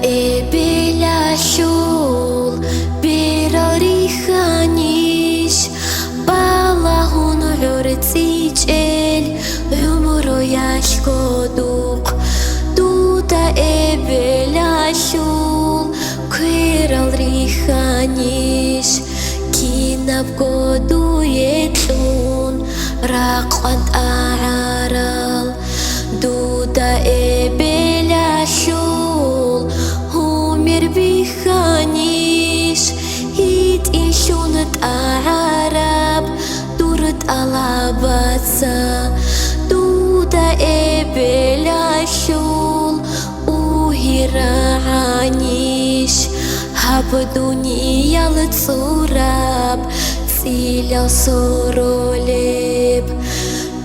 ebelashul berarikhanиш balahun urtsichel umro yashkoduk duda ebelashul kwiral rikhanish kinabgodu yetlun raqant aaral duda ebelashul humir bikhanish hit inshunat arab durat alabatsa duda ebelashul uhiranish habdunia ltsurab tsila soroleb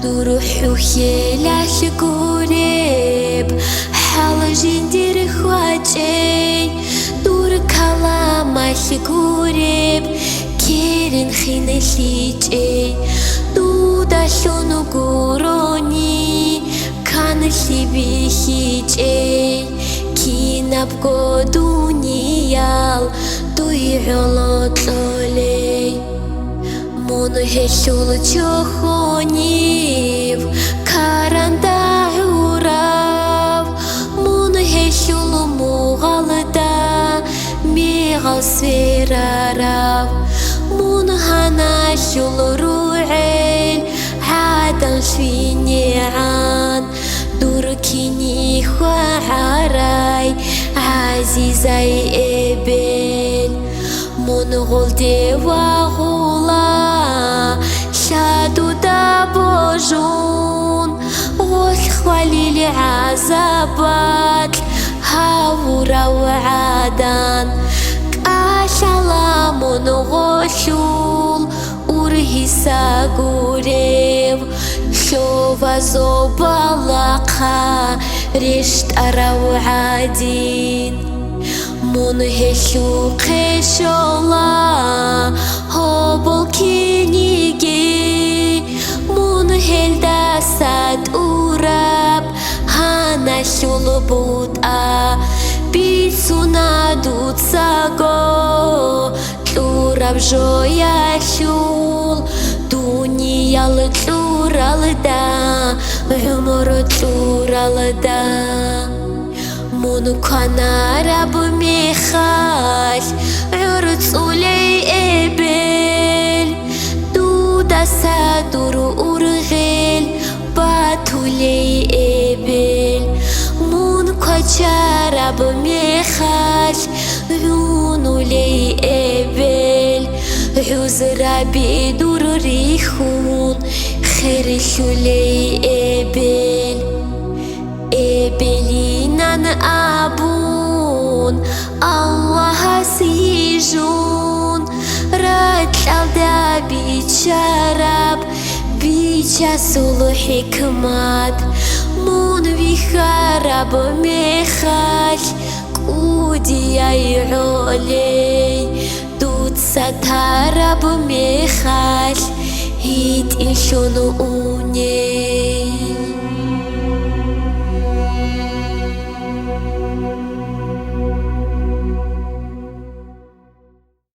duruhu yelash gureb halajindir khwajey dur kalamash gureb kerin khinelichey duda shunu guroni kanlibihichey kinabgo duniyal duyolotloley Мону хешул чохонив каранда урав Мону хешул мугалда мигал сверарав Мону ханашул руэль хадан швинеан Дуркини хуарай азизай эбель Мону голде вагула شادو دابوجون والخوالي لعزبات هاورا وعادان كاشالا منغوشول ورهيسا قريب شوفا زوبالاقا رشت أراو عادين منهشو قشولا هوبل كينيجي منهلدا ساد أوراب هانا شلبوت بيتسونا دوت ساقو تلوراب جويا شول دنيا لتلورالدا عمر تلورالدا Мону канараб мехаш урцулей эбель Дуда садуру ургель батулей эбель Мону качараб мехаш юнулей эбель Юзраби дуррихун херишулей эбель Ebelinan abun Allah sijun Ratlalda bicharab Bicha sulu hikmat Mun vikharab mechal Kudiyay oley Dut satarab mechal Hit ishunu une